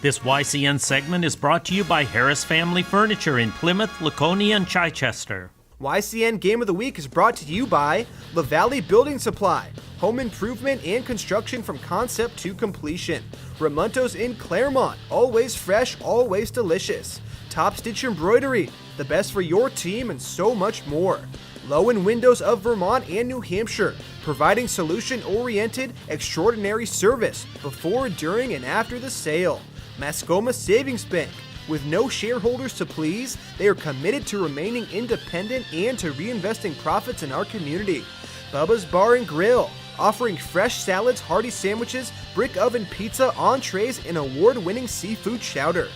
This YCN segment is brought to you by Harris Family Furniture in Plymouth, Laconia, and Chichester. YCN Game of the Week is brought to you by La Valley Building Supply, home improvement and construction from concept to completion. Ramontos in Claremont, always fresh, always delicious. Top Stitch Embroidery, the best for your team and so much more. Lowen Windows of Vermont and New Hampshire, providing solution-oriented, extraordinary service before, during, and after the sale. Mascoma Savings Bank. With no shareholders to please, they are committed to remaining independent and to reinvesting profits in our community. Bubba's Bar and Grill, offering fresh salads, hearty sandwiches, brick oven pizza, entrees, and award-winning seafood chowder.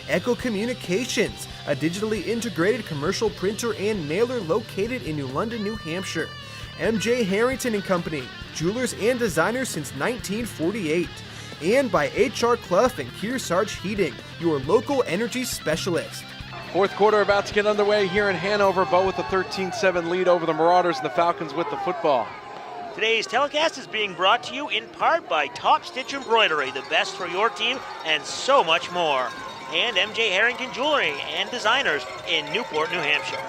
Echo Communications, a digitally integrated commercial printer and mailer located in New London, New Hampshire. MJ Harrington and Company, jewelers and designers since 1948. And by HR Clough and Kearsarge Heating, your local energy specialist. Fourth quarter about to get underway here in Hanover. Bo with a 13-7 lead over the Marauders, and the Falcons with the football. Today's telecast is being brought to you in part by Top Stitch Embroidery, the best for your team, and so much more. And MJ Harrington Jewelry and Designers in Newport, New Hampshire.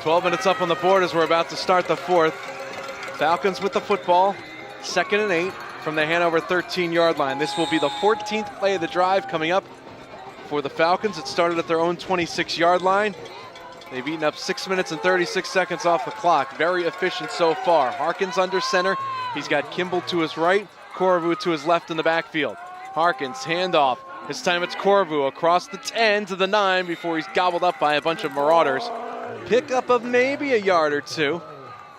12 minutes up on the board as we're about to start the fourth. Falcons with the football, 2nd and 8 from the Hanover 13-yard line. This will be the 14th play of the drive coming up for the Falcons. It started at their own 26-yard line. They've eaten up 6 minutes and 36 seconds off the clock. Very efficient so far. Harkins under center. He's got Kimball to his right, Corvu to his left in the backfield. Harkins, handoff. This time it's Corvu across the 10 to the 9 before he's gobbled up by a bunch of Marauders. Pickup of maybe a yard or two.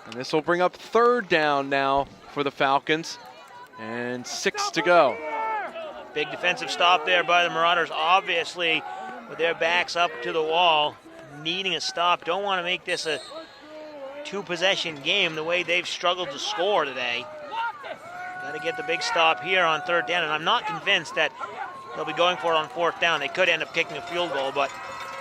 And this will bring up 3rd down now for the Falcons. And 6 to go. Big defensive stop there by the Marauders, obviously with their backs up to the wall, needing a stop. Don't want to make this a 2-possession game the way they've struggled to score today. Got to get the big stop here on 3rd down, and I'm not convinced that they'll be going for it on 4th down. They could end up kicking a field goal, but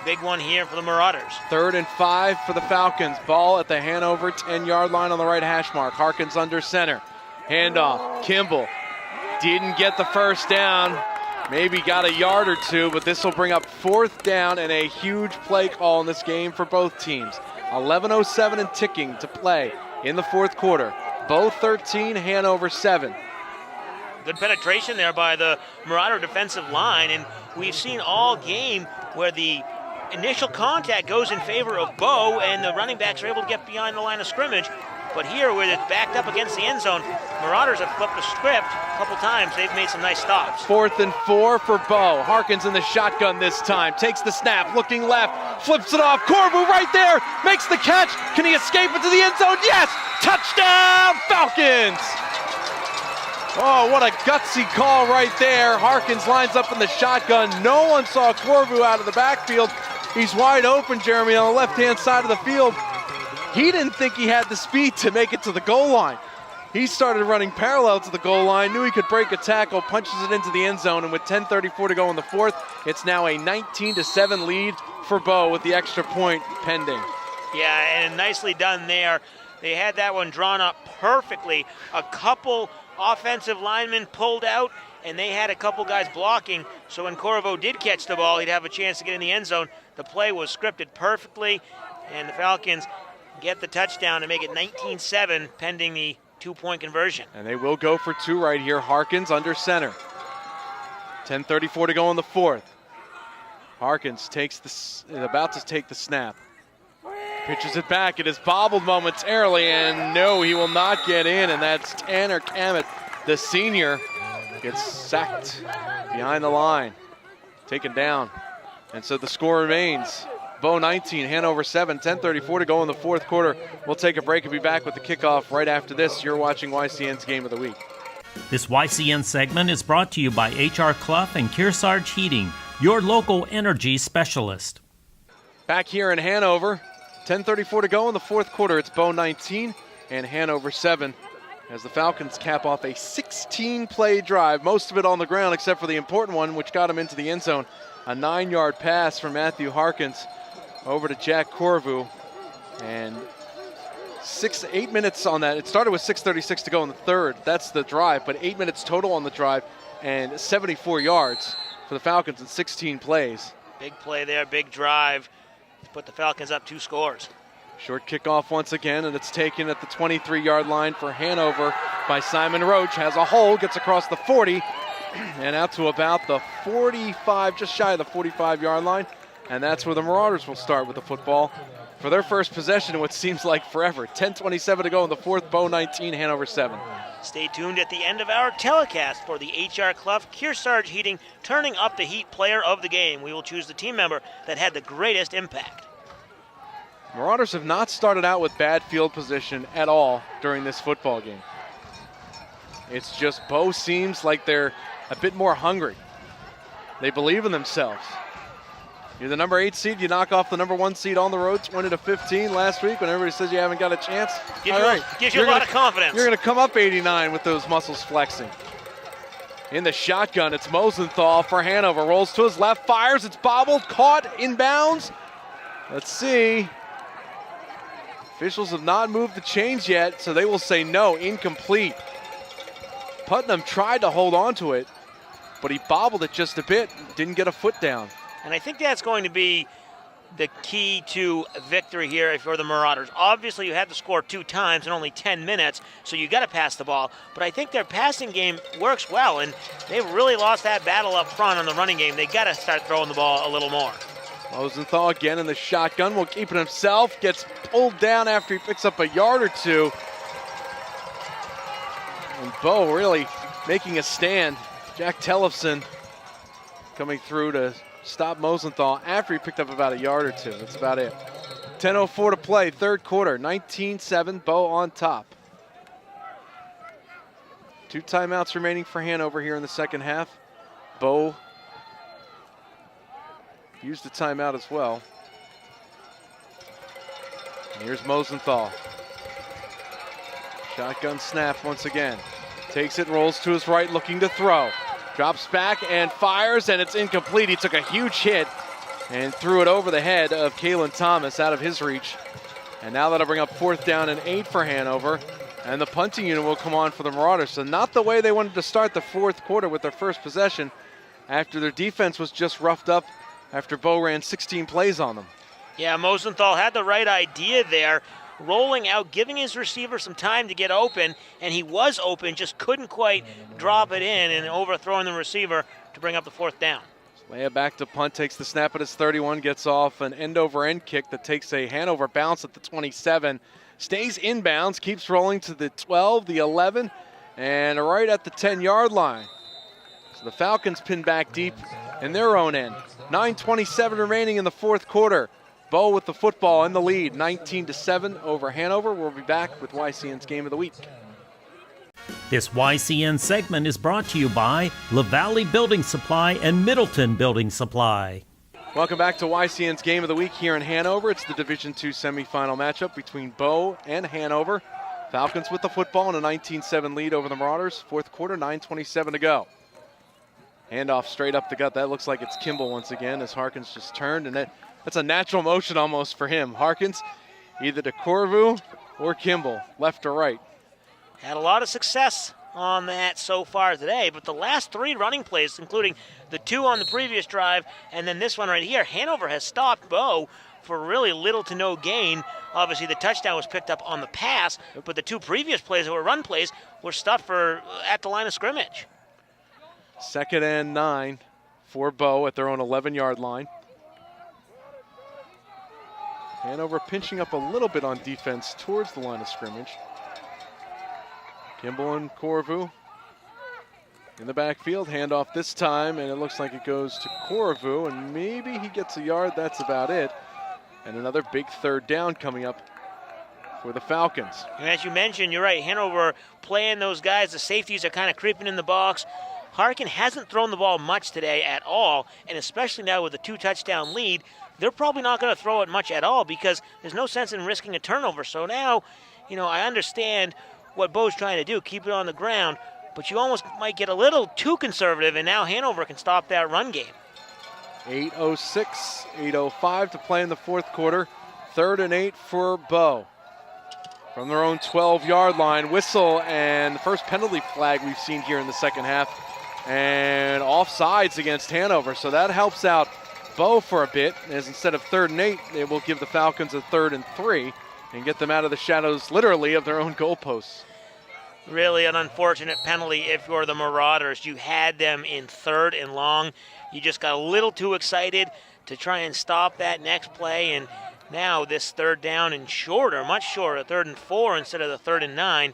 big one here for the Marauders. 3rd and 5 for the Falcons. Ball at the Hanover 10-yard line on the right hash mark. Harkins under center. Handoff, Kimball didn't get the 1st down, maybe got a yard or two, but this will bring up 4th down and a huge play call in this game for both teams. 11:07 and ticking to play in the 4th quarter. Both 13, Hanover 7. Good penetration there by the Marauder defensive line, and we've seen all game where the initial contact goes in favor of Bo, and the running backs are able to get behind the line of scrimmage. But here, with it backed up against the end zone, Marauders have flipped the script a couple times. They've made some nice stops. 4th and 4 for Bo. Harkins in the shotgun this time. Takes the snap, looking left, flips it off. Corvu right there, makes the catch. Can he escape into the end zone? Yes! Touchdown, Falcons! Oh, what a gutsy call right there. Harkins lines up in the shotgun. No one saw Corvu out of the backfield. He's wide open, Jeremy, on the left-hand side of the field. He didn't think he had the speed to make it to the goal line. He started running parallel to the goal line, knew he could break a tackle, punches it into the end zone, and with 10:34 to go in the 4th, it's now a 19-7 lead for Bo with the extra point pending. Yeah, and nicely done there. They had that one drawn up perfectly. A couple offensive linemen pulled out, and they had a couple guys blocking, so when Corvo did catch the ball, he'd have a chance to get in the end zone. The play was scripted perfectly, and the Falcons get the touchdown to make it 19-7 pending the 2-point conversion. And they will go for 2 right here. Harkins under center. 10:34 to go in the 4th. Harkins is about to take the snap. Pitches it back. It is bobbled momentarily, and no, he will not get in, and that's Tanner Kamet, the senior, gets sacked behind the line, taken down. And so the score remains Bo 19, Hanover 7, 10:34 to go in the 4th quarter. We'll take a break and be back with the kickoff right after this. You're watching YCN's Game of the Week. This YCN segment is brought to you by HR Clough and Kearsarge Heating, your local energy specialist. Back here in Hanover, 10:34 to go in the 4th quarter. It's Bo 19 and Hanover 7 as the Falcons cap off a 16-play drive, most of it on the ground except for the important one, which got him into the end zone. A 9-yard pass from Matthew Harkins over to Jack Corvu, and 8 minutes on that. It started with 6:36 to go in the 3rd. That's the drive, but 8 minutes total on the drive and 74 yards for the Falcons in 16 plays. Big play there, big drive to put the Falcons up 2 scores. Short kickoff once again, and it's taken at the 23-yard line for Hanover by Simon Roach. Has a hole, gets across the 40, and out to about the 45, just shy of the 45-yard line. And that's where the Marauders will start with the football for their first possession in what seems like forever. 10:27 to go in the fourth. Bow 19, Hanover 7. Stay tuned at the end of our telecast for the HR Clough Kearsarge Heating Turning Up the Heat Player of the Game. We will choose the team member that had the greatest impact. Marauders have not started out with bad field position at all during this football game. It's just Bow seems like they're a bit more hungry. They believe in themselves. You're the number 8 seed, you knock off the number 1 seed on the road, 20-15 last week when everybody says you haven't got a chance. Gives you a lot of confidence. You're going to come up 89 with those muscles flexing. In the shotgun, it's Mosenthal for Hanover. Rolls to his left, fires, it's bobbled, caught, inbounds. Let's see. Officials have not moved the chains yet, so they will say no, incomplete. Putnam tried to hold on to it, but he bobbled it just a bit, didn't get a foot down. And I think that's going to be the key to victory here for the Marauders. Obviously, you had to score 2 times in only 10 minutes, so you got to pass the ball. But I think their passing game works well, and they really lost that battle up front on the running game. They got to start throwing the ball a little more. Mosenthal again in the shotgun, will keep it himself, gets pulled down after he picks up a yard or 2. And Bow really making a stand. Jack Tellefson coming through to stop Mosenthal after he picked up about a yard or 2. That's about it. 10:04 to play, third quarter, 19-7, Bow on top. 2 timeouts remaining for Hanover here in the second half. Bow used the timeout as well. And here's Mosenthal. Shotgun snap once again. Takes it, rolls to his right, looking to throw. Drops back and fires, and it's incomplete. He took a huge hit and threw it over the head of Kalen Thomas out of his reach. And now that'll bring up 4th down and 8 for Hanover. And the punting unit will come on for the Marauders. So not the way they wanted to start the fourth quarter with their first possession after their defense was just roughed up after Bow ran 16 plays on them. Yeah, Mosenthal had the right idea there. Rolling out, giving his receiver some time to get open, and he was open, just couldn't quite drop it in and overthrowing the receiver to bring up the 4th down. Lay it back to punt, takes the snap at his 31, gets off an end-over-end kick that takes a Hanover bounce at the 27, stays inbounds, keeps rolling to the 12, the 11, and right at the 10-yard line. So the Falcons pin back deep in their own end. 9:27 remaining in the fourth quarter. Bow with the football in the lead, 19-7 over Hanover. We'll be back with YCN's Game of the Week. This YCN segment is brought to you by LaValley Building Supply and Middleton Building Supply. Welcome back to YCN's Game of the Week here in Hanover. It's the Division II semifinal matchup between Bow and Hanover. Falcons with the football and a 19-7 lead over the Marauders. Fourth quarter, 9:27 to go. Handoff straight up the gut. That looks like it's Kimball once again as Harkins just turned, and that's a natural motion almost for him. Harkins either to Corvu or Kimball, left or right. Had a lot of success on that so far today, but the last 3 running plays, including the 2 on the previous drive and then this one right here, Hanover has stopped Bow for really little to no gain. Obviously, the touchdown was picked up on the pass, but the 2 previous plays that were run plays were stuffed for at the line of scrimmage. 2nd and 9 for Bow at their own 11-yard line. Hanover pinching up a little bit on defense towards the line of scrimmage. Kimball and Corvu in the backfield. Handoff this time, and it looks like it goes to Corvu, and maybe he gets a yard. That's about it. And another big 3rd down coming up for the Falcons. And as you mentioned, you're right, Hanover playing those guys. The safeties are kind of creeping in the box. Harkin hasn't thrown the ball much today at all, and especially now with a 2-touchdown lead, they're probably not going to throw it much at all because there's no sense in risking a turnover. So now, I understand what Bo's trying to do, keep it on the ground, but you almost might get a little too conservative, and now Hanover can stop that run game. 8:06, 8:05 to play in the fourth quarter. 3rd and 8 for Bow. From their own 12-yard line, whistle, and the first penalty flag we've seen here in the second half and offsides against Hanover. So that helps out Bo for a bit, as instead of 3rd and 8, it will give the Falcons a 3rd and 3 and get them out of the shadows, literally, of their own goalposts. Really an unfortunate penalty if you're the Marauders. You had them in 3rd and long. You just got a little too excited to try and stop that next play, and now this 3rd down and shorter, much shorter, 3rd and 4 instead of the 3rd and 9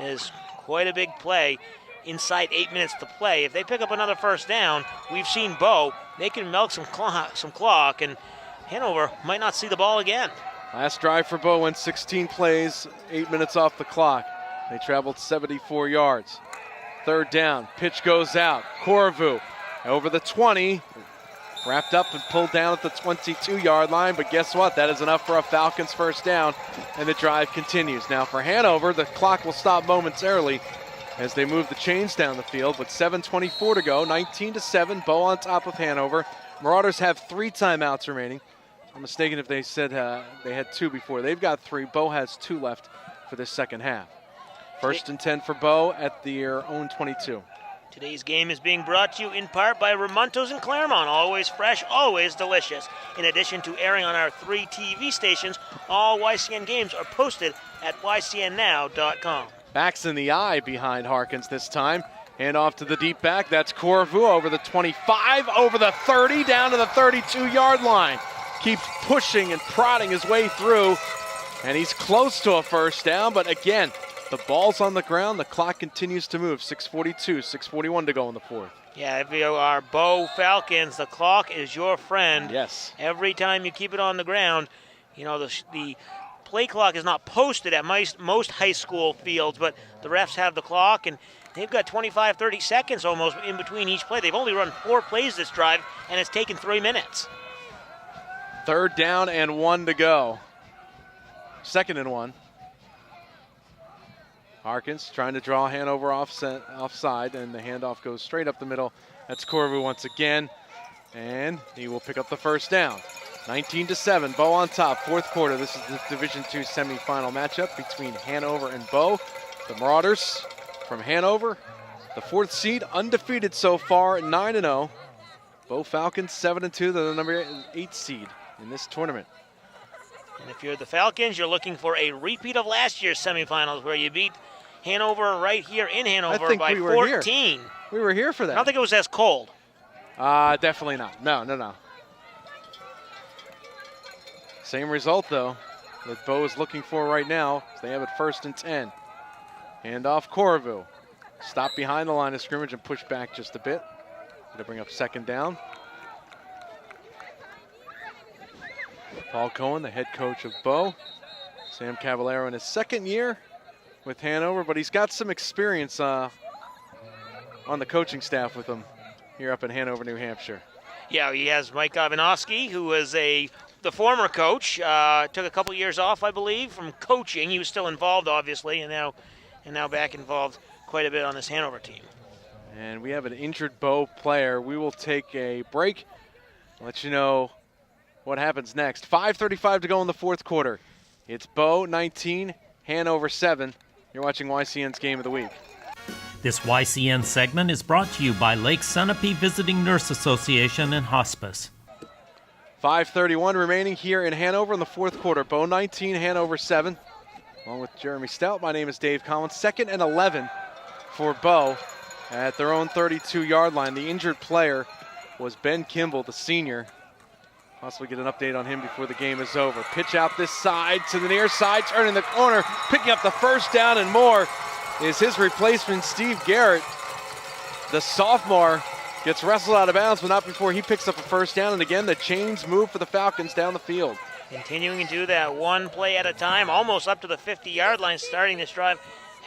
is quite a big play. Inside 8 minutes to play. If they pick up another 1st down, we've seen Bo, they can milk some clock, and Hanover might not see the ball again. Last drive for Bo went 16 plays, 8 minutes off the clock. They traveled 74 yards. 3rd down, pitch goes out. Corvu over the 20, wrapped up and pulled down at the 22-yard line, but guess what? That is enough for a Falcons 1st down, and the drive continues. Now for Hanover, the clock will stop momentarily as they move the chains down the field, with 7:24 to go, 19-7, Bo on top of Hanover. Marauders have 3 timeouts remaining. I'm mistaken if they said they had 2 before. They've got 3. Bo has 2 left for this second half. 1st and 10 for Bo at their own 22. Today's game is being brought to you in part by Ramontos in Claremont. Always fresh, always delicious. In addition to airing on our 3 TV stations, all YCN games are posted at ycnnow.com. Backs in the eye behind Harkins this time. Hand off to the deep back. That's Corvu over the 25, over the 30, down to the 32-yard line. Keeps pushing and prodding his way through, and he's close to a 1st down, but again, the ball's on the ground. The clock continues to move. 6:42, 6:41 to go in the 4th. Yeah, if you are Bo Falcons, the clock is your friend. Yes. Every time you keep it on the ground, you know, the play clock is not posted at most high school fields, but the refs have the clock, and they've got 25, 30 seconds almost in between each play. They've only run 4 plays this drive, and it's taken 3 minutes. 3rd down and 1 to go. 2nd and 1. Harkins trying to draw Hanover offside, and the handoff goes straight up the middle. That's Corvu once again, and he will pick up the 1st down. 19-7, Bo on top, 4th quarter. This is the Division II semifinal matchup between Hanover and Bo. The Marauders from Hanover, the 4th seed, undefeated so far, 9-0. Bo Falcons 7-2, they're the number 8 seed in this tournament. And if you're the Falcons, you're looking for a repeat of last year's semifinals where you beat Hanover right here in Hanover by 14. We were here for that. I don't think it was as cold. Definitely not. No. Same result, though, that Bo is looking for right now. They have it 1st and 10. Hand off Corvu. Stop behind the line of scrimmage and push back just a bit. Going to bring up 2nd down. Paul Cohen, the head coach of Bo. Sam Cavallero in his 2nd year with Hanover, but he's got some experience on the coaching staff with him here up in Hanover, New Hampshire. Yeah, he has Mike Ivanovsky, who was the former coach. Took a couple years off, I believe, from coaching. He was still involved, obviously, and now back involved quite a bit on this Hanover team. And we have an injured Bo player. We will take a break. I'll let you know what happens next. 5:35 to go in the 4th quarter. It's Bo 19, Hanover 7. You're watching YCN's Game of the Week. This YCN segment is brought to you by Lake Sunapee Visiting Nurse Association and Hospice. 5:31 remaining here in Hanover in the 4th quarter. Bo 19, Hanover 7. Along with Jeremy Stout, my name is Dave Collins. 2nd and 11 for Bo at their own 32-yard line. The injured player was Ben Kimball, the senior. Possibly get an update on him before the game is over. Pitch out this side to the near side, turning the corner, picking up the 1st down and more is his replacement, Steve Garrett. The sophomore gets wrestled out of bounds, but not before he picks up a 1st down. And again, the chains move for the Falcons down the field. Continuing to do that one play at a time, almost up to the 50-yard line, starting this drive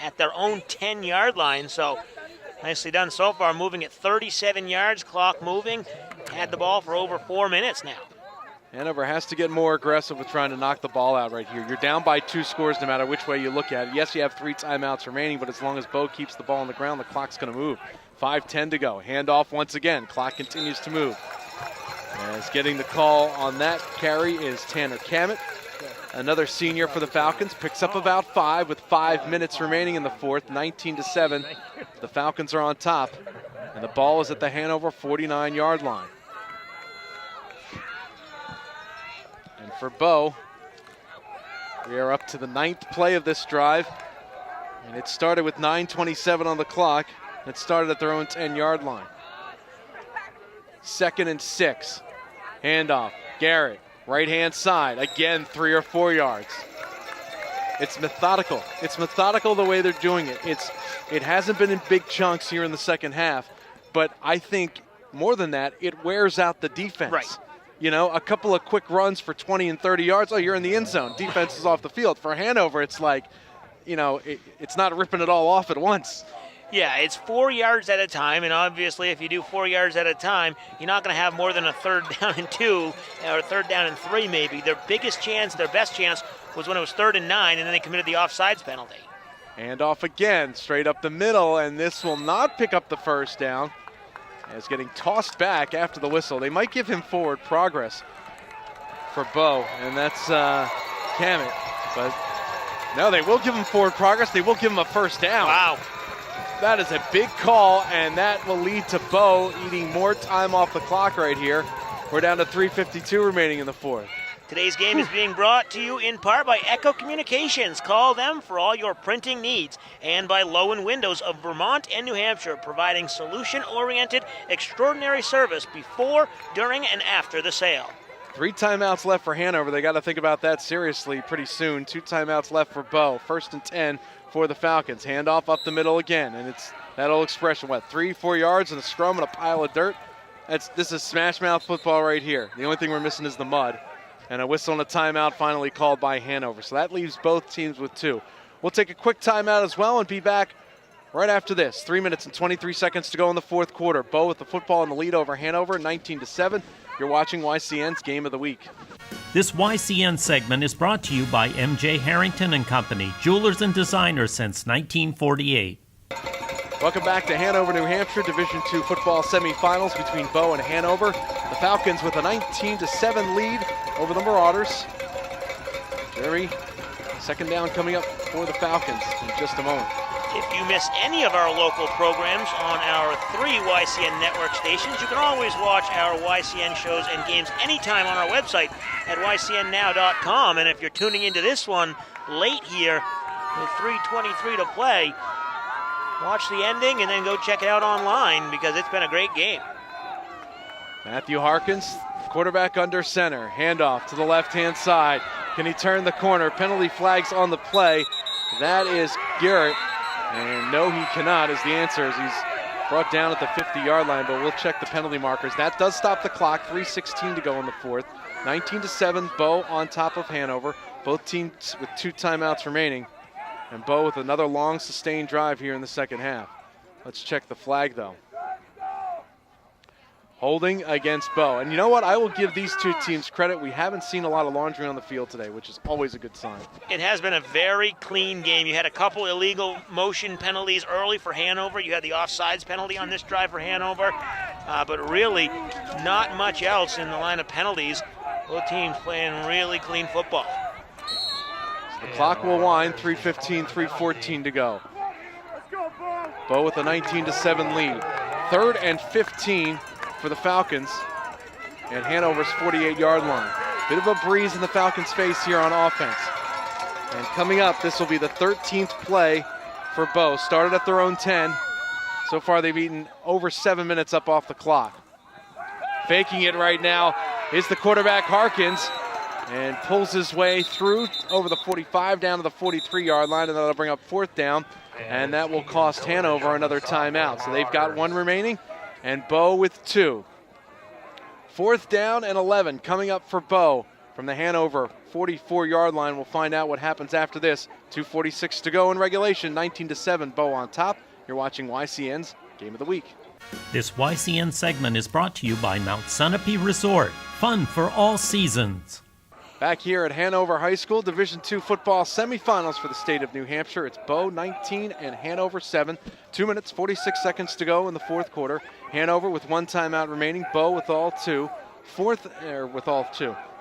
at their own 10-yard line. So nicely done so far, moving at 37 yards, clock moving. Had the ball for over 4 minutes now. Hanover has to get more aggressive with trying to knock the ball out right here. You're down by 2 scores no matter which way you look at it. Yes, you have 3 timeouts remaining, but as long as Bo keeps the ball on the ground, the clock's going to move. 5:10 to go. Handoff once again. Clock continues to move. As getting the call on that carry is Tanner Kamet. Another senior for the Falcons. Picks up about 5 with 5 minutes remaining in the 4th. 19-7. The Falcons are on top. And the ball is at the Hanover 49-yard line. And for Bo, we are up to the 9th play of this drive. And it started with 9:27 on the clock. It started at their own 10-yard line. 2nd and 6. Handoff. Garrett, right-hand side. Again, 3 or 4 yards. It's methodical. It's methodical the way they're doing it. It hasn't been in big chunks here in the second half, but I think more than that, it wears out the defense. Right. You know, a couple of quick runs for 20 and 30 yards. Oh, you're in the end zone. Defense is off the field. For Hanover, it's like, you know, it's not ripping it all off at once. Yeah, it's 4 yards at a time, and obviously if you do 4 yards at a time, you're not going to have more than a 3rd down and 2, or a 3rd down and 3 maybe. Their best chance was when it was 3rd and 9, and then they committed the offsides penalty. And off again, straight up the middle, and this will not pick up the 1st down. It's getting tossed back after the whistle. They might give him forward progress for Bo, and that's Cammett. But no, they will give him forward progress. They will give him a 1st down. Wow. That is a big call, and that will lead to Bo eating more time off the clock right here. We're down to 3:52 remaining in the 4th. Today's game is being brought to you in part by Echo Communications. Call them for all your printing needs. And by Lowen Windows of Vermont and New Hampshire, providing solution-oriented, extraordinary service before, during, and after the sale. 3 timeouts left for Hanover. They got to think about that seriously pretty soon. 2 timeouts left for Bo. 1st and 10 for the Falcons. Handoff up the middle again, and it's that old expression, 3-4 yards and a scrum and a pile of dirt. This is smash mouth football right here. The only thing we're missing is the mud. And a whistle and a timeout finally called by Hanover. So that leaves both teams with 2. We'll take a quick timeout as well and be back right after this. 3 minutes and 23 seconds to go in the 4th quarter. Bo with the football in the lead over Hanover, 19-7. You're watching YCN's Game of the Week. This YCN segment is brought to you by M.J. Harrington and Company, jewelers and designers since 1948. Welcome back to Hanover, New Hampshire, Division II football semifinals between Bo and Hanover. The Falcons with a 19-7 lead over the Marauders. Jerry, 2nd down coming up for the Falcons in just a moment. If you miss any of our local programs on our 3 YCN network stations, you can always watch our YCN shows and games anytime on our website at ycnnow.com. And if you're tuning into this one late here with 3:23 to play, watch the ending and then go check it out online because it's been a great game. Matthew Harkins, quarterback under center. Handoff to the left-hand side. Can he turn the corner? Penalty flags on the play. That is Garrett. And no, he cannot is the answer as he's brought down at the 50-yard line, but we'll check the penalty markers. That does stop the clock. 3:16 to go in the 4th. 19-7, Bo on top of Hanover. Both teams with 2 timeouts remaining. And Bo with another long sustained drive here in the second half. Let's check the flag though. Holding against Bo. And you know what? I will give these 2 teams credit. We haven't seen a lot of laundry on the field today, which is always a good sign. It has been a very clean game. You had a couple illegal motion penalties early for Hanover. You had the offsides penalty on this drive for Hanover. But really, not much else in the line of penalties. Both teams playing really clean football. The clock will wind, 3:15, 3:14 to go. Bo with a 19-7 lead. 3rd and 15 for the Falcons at Hanover's 48-yard line. Bit of a breeze in the Falcons' face here on offense. And coming up, this will be the 13th play for Bo. Started at their own 10. So far, they've eaten over 7 minutes up off the clock. Faking it right now is the quarterback, Harkins, and pulls his way through over the 45 down to the 43-yard line, and that'll bring up 4th down, and that will cost Hanover another timeout. So they've got 1 remaining, and Bo with 2. 4th down and 11 coming up for Bo from the Hanover 44-yard line. We'll find out what happens after this. 2:46 to go in regulation, 19-7, Bo on top. You're watching YCN's Game of the Week. This YCN segment is brought to you by Mount Sunapee Resort. Fun for all seasons. Back here at Hanover High School, Division II football semifinals for the state of New Hampshire. It's Bo 19 and Hanover 7. 2 minutes, 46 seconds to go in the 4th quarter. Hanover with 1 timeout remaining. Bo with all 2.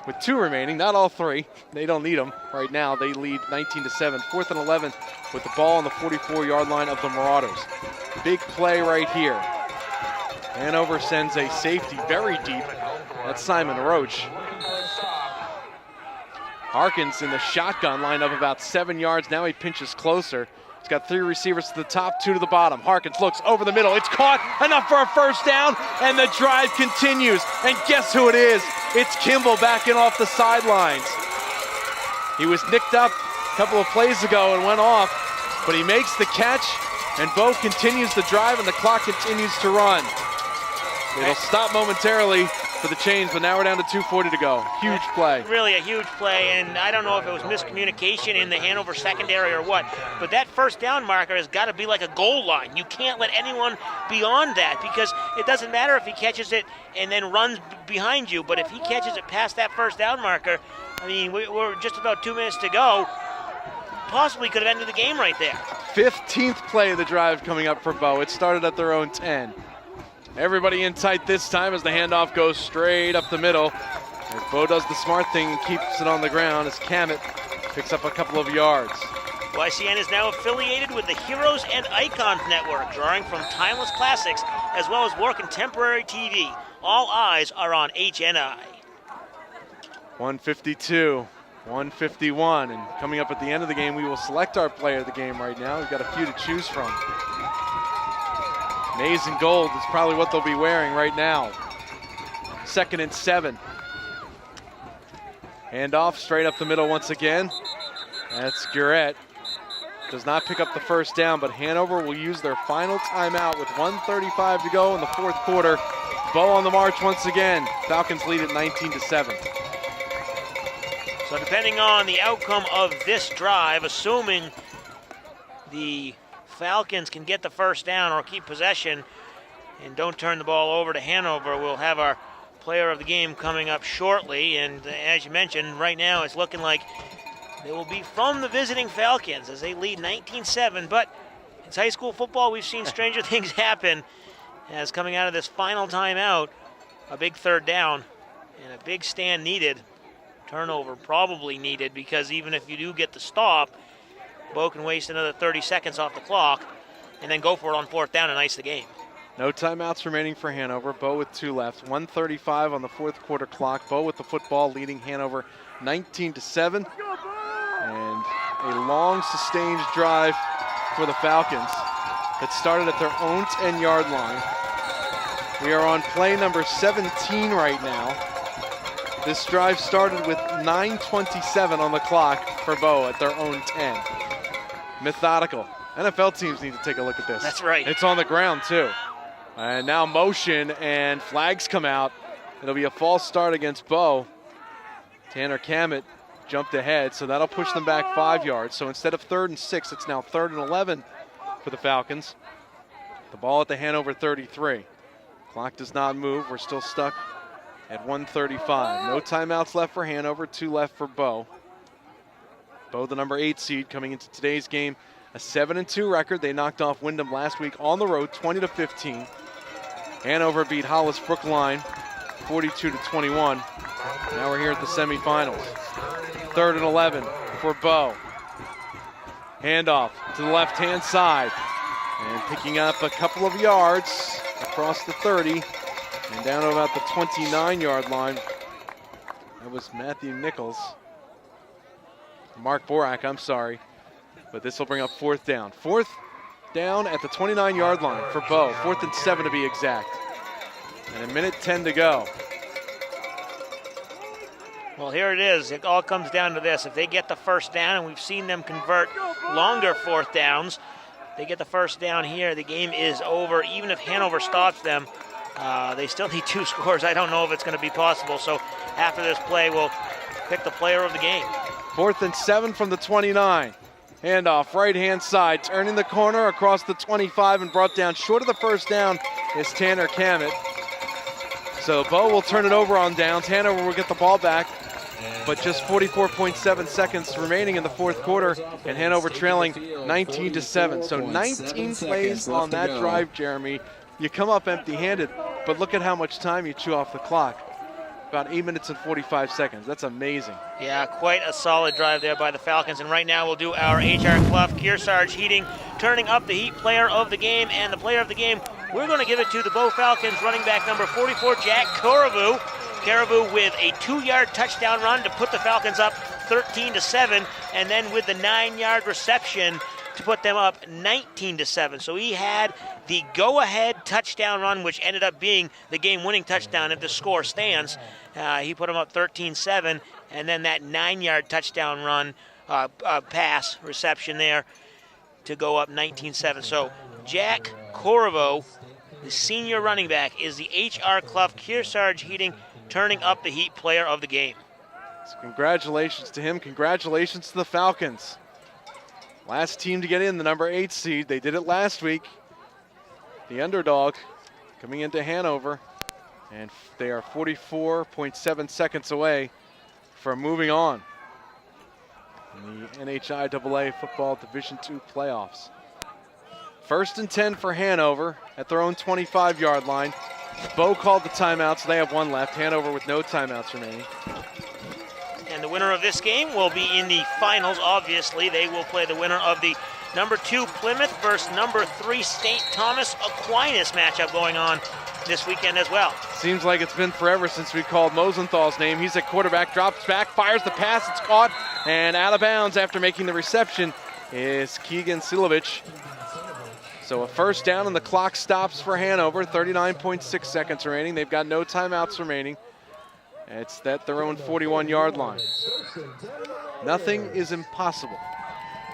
With 2 remaining, not all 3. They don't need them right now. They lead 19-7. 4th and 11 with the ball on the 44-yard line of the Marauders. Big play right here. Hanover sends a safety very deep. That's Simon Roach. Harkins in the shotgun line up about 7 yards. Now he pinches closer. He's got 3 receivers to the top, 2 to the bottom. Harkins looks over the middle. It's caught, enough for a first down, and the drive continues. And guess who it is? It's Kimball backing off the sidelines. He was nicked up a couple of plays ago and went off, but he makes the catch, and Bo continues the drive, and the clock continues to run. It'll stop momentarily for the change, but now we're down to 2:40 to go. Huge play. Really a huge play, and I don't know if it was miscommunication in the Hanover secondary or what, but that first down marker has got to be like a goal line. You can't let anyone beyond that, because it doesn't matter if he catches it and then runs behind you, but if he catches it past that first down marker, I mean, we're just about 2 minutes to go. Possibly could have ended the game right there. 15th play of the drive coming up for Bo. It started at their own 10. Everybody in tight this time as the handoff goes straight up the middle. As Bo does the smart thing and keeps it on the ground as Kamet picks up a couple of yards. YCN is now affiliated with the Heroes and Icons Network, drawing from timeless classics as well as more contemporary TV. All eyes are on HNI. 152, 151, and coming up at the end of the game, we will select our player of the game right now. We've got a few to choose from. Maize and gold is probably what they'll be wearing right now. 2nd and 7. Handoff straight up the middle once again. That's Guret. Does not pick up the first down, but Hanover will use their final timeout with 1:35 to go in the 4th quarter. Bo on the march once again. Falcons lead at 19-7. So depending on the outcome of this drive, assuming the Falcons can get the first down or keep possession and don't turn the ball over to Hanover, we'll have our player of the game coming up shortly. And as you mentioned, right now it's looking like they will be from the visiting Falcons as they lead 19-7. But it's high school football. We've seen stranger things happen as coming out of this final timeout, a big 3rd down and a big stand needed. Turnover probably needed, because even if you do get the stop, Bo can waste another 30 seconds off the clock and then go for it on 4th down and ice the game. No timeouts remaining for Hanover. Bo with 2 left. 1:35 on the 4th quarter clock. Bo with the football, leading Hanover 19-7. And a long sustained drive for the Falcons that started at their own 10-yard line. We are on play number 17 right now. This drive started with 9:27 on the clock for Bo at their own 10. Methodical. NFL teams need to take a look at this. That's right. It's on the ground too. And now motion and flags come out. It'll be a false start against Bo. Tanner Kamet jumped ahead, so that'll push them back 5 yards. So instead of 3rd and 6, it's now 3rd and 11 for the Falcons. The ball at the Hanover 33. Clock does not move. We're still stuck at 1:35. No timeouts left for Hanover, 2 left for Bo. Bo, the number 8 seed, coming into today's game, a 7-2 record. They knocked off Wyndham last week on the road, 20-15. Hanover beat Hollis Brookline, 42-21. Now we're here at the semifinals. 3rd and 11 for Bo. Handoff to the left-hand side, and picking up a couple of yards across the 30 and down to about the 29-yard line. That was Matthew Nichols. Mark Borak, I'm sorry. But this will bring up 4th down. 4th down at the 29-yard line for Bo. 4th and 7 to be exact. And a minute 10 to go. Well, here it is. It all comes down to this. If they get the first down, and we've seen them convert longer 4th downs, they get the first down here, the game is over. Even if Hanover stops them, they still need 2 scores. I don't know if it's going to be possible. So after this play, we'll pick the player of the game. 4th and 7 from the 29. Handoff, right-hand side, turning the corner across the 25 and brought down short of the first down is Tanner Kamet. So Bo will turn it over on downs. Hanover will get the ball back, but just 44.7 seconds remaining in the 4th quarter, and Hanover trailing 19-7. So 19 plays on that drive, Jeremy. You come up empty-handed, but look at how much time you chew off the clock. About 8 minutes and 45 seconds. That's amazing. Yeah, quite a solid drive there by the Falcons. And right now we'll do our HR Clough Kearsarge Heating, turning up the heat player of the game. And the player of the game We're going to give it to the Bow Falcons running back number 44, Jack Caribou. Caribou with a 2-yard touchdown run to put the Falcons up 13-7, and then with the 9-yard reception to put them up 19-7. So he had the go-ahead touchdown run, which ended up being the game-winning touchdown if the score stands. He put them up 13-7, and then that 9-yard touchdown run, pass reception there to go up 19-7. So Jack Corvo, the senior running back, is the H.R. Clough Kearsarge Heating turning up the heat player of the game. So congratulations to him. Congratulations to the Falcons. Last team to get in, the number 8 seed. They did it last week. The underdog coming into Hanover. And they are 44.7 seconds away from moving on in the NHIAA Football Division II playoffs. 1st and 10 for Hanover at their own 25-yard line. Bow called the timeout, so they have 1 left. Hanover with no timeouts remaining. And the winner of this game will be in the finals, obviously. They will play the winner of the number 2 Plymouth versus number 3 St. Thomas Aquinas matchup going on this weekend as well. Seems like it's been forever since we called Mosenthal's name. He's at quarterback, drops back, fires the pass, it's caught, and out of bounds after making the reception is Keegan Silovich. So a 1st down and the clock stops for Hanover, 39.6 seconds remaining. They've got no timeouts remaining. It's at their own 41-yard line. Nothing is impossible.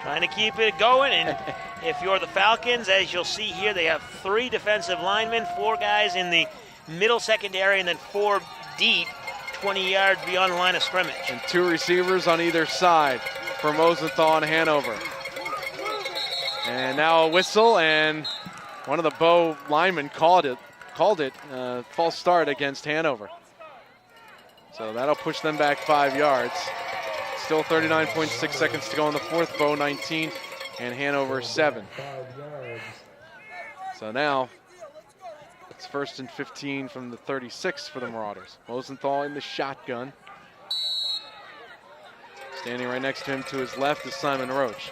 Trying to keep it going, and if you're the Falcons, as you'll see here, they have 3 defensive linemen, 4 guys in the middle secondary, and then 4 deep, 20 yards beyond the line of scrimmage. And 2 receivers on either side for Mosenthal and Hanover. And now a whistle, and one of the Bow linemen called it false start against Hanover. So that'll push them back 5 yards. Still 39.6 seconds to go in the 4th. Bow 19 and Hanover 7. So now it's 1st and 15 from the 36 for the Marauders. Mosenthal in the shotgun. Standing right next to him to his left is Simon Roach.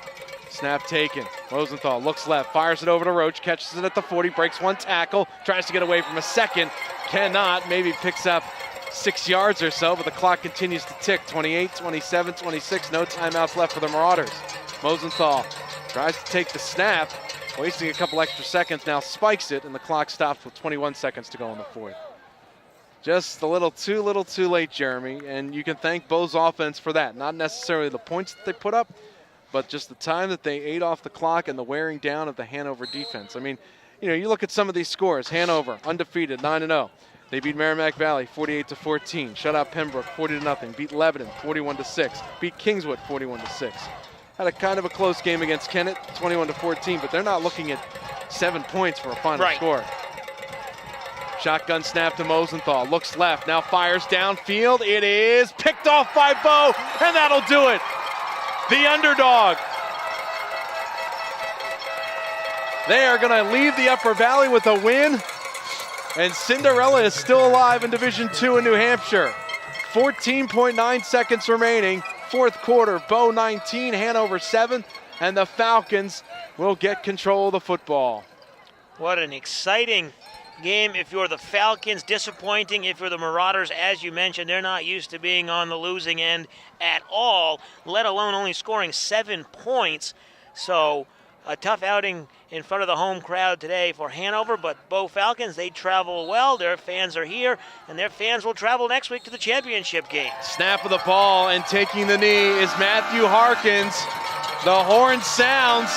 Snap taken. Mosenthal looks left, fires it over to Roach, catches it at the 40, breaks 1 tackle, tries to get away from a second, cannot, maybe picks up 6 yards or so, but the clock continues to tick. 28, 27, 26, no timeouts left for the Marauders. Mosenthal tries to take the snap, wasting a couple extra seconds, now spikes it, and the clock stops with 21 seconds to go in the 4th. Just a little too late, Jeremy, and you can thank Bow's offense for that. Not necessarily the points that they put up, but just the time that they ate off the clock and the wearing down of the Hanover defense. I mean, you know, you look at some of these scores. Hanover, undefeated, 9-0. They beat Merrimack Valley 48-14. Shut out Pembroke 40-0. Beat Lebanon 41-6. Beat Kingswood 41-6. Had a kind of a close game against Kennett, 21-14, but they're not looking at 7 points for a final score. Shotgun snap to Mosenthal. Looks left, now fires downfield. It is picked off by Bow, and that'll do it. The underdog. They are going to leave the Upper Valley with a win. And Cinderella is still alive in Division II in New Hampshire. 14.9 seconds remaining. 4th quarter, Bow 19, Hanover 7. And the Falcons will get control of the football. What an exciting game if you're the Falcons. Disappointing if you're the Marauders. As you mentioned, they're not used to being on the losing end at all, let alone only scoring 7 points. So a tough outing in front of the home crowd today for Hanover, but Bow Falcons, they travel well. Their fans are here, and their fans will travel next week to the championship game. Snap of the ball, and taking the knee is Matthew Harkins. The horn sounds,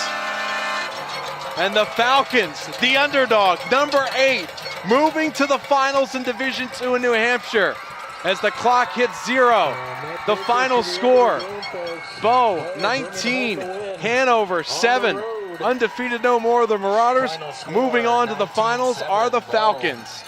and the Falcons, the underdog, number 8, moving to the finals in Division II in New Hampshire. As the clock hits 0, the final score, Bow 19, Hanover 7. Undefeated no more, the Marauders. Moving on to the finals are the Falcons.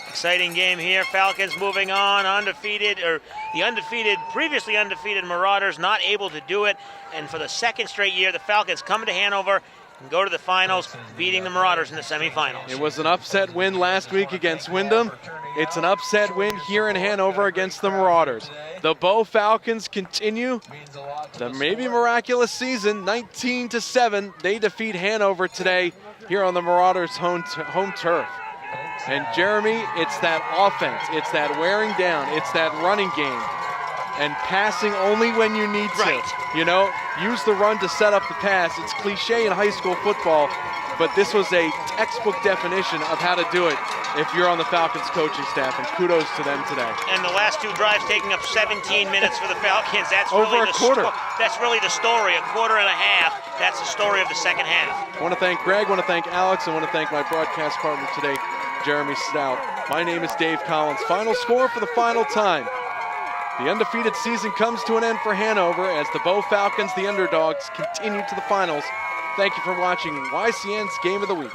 Exciting game here. Falcons moving on, undefeated, or the previously undefeated Marauders not able to do it. And for the 2nd straight year, the Falcons come to Hanover and go to the finals, beating the Marauders in the semifinals. It was an upset win last week against Windham. It's an upset win here in Hanover against the Marauders. The Bow Falcons continue the maybe miraculous season, 19-7. They defeat Hanover today here on the Marauders' home turf. And Jeremy, it's that offense, it's that wearing down, it's that running game, and passing only when you need to. Right. You know, use the run to set up the pass. It's cliche in high school football, but this was a textbook definition of how to do it if you're on the Falcons coaching staff, and kudos to them today. And the last 2 drives taking up 17 minutes for the Falcons. That's over really a quarter. That's really the story, a quarter and a half. That's the story of the second half. I want to thank Greg, I want to thank Alex, I want to thank my broadcast partner today, Jeremy Stout. My name is Dave Collins. Final score for the final time. The undefeated season comes to an end for Hanover as the Bow Falcons, the underdogs, continue to the finals. Thank you for watching YCN's Game of the Week.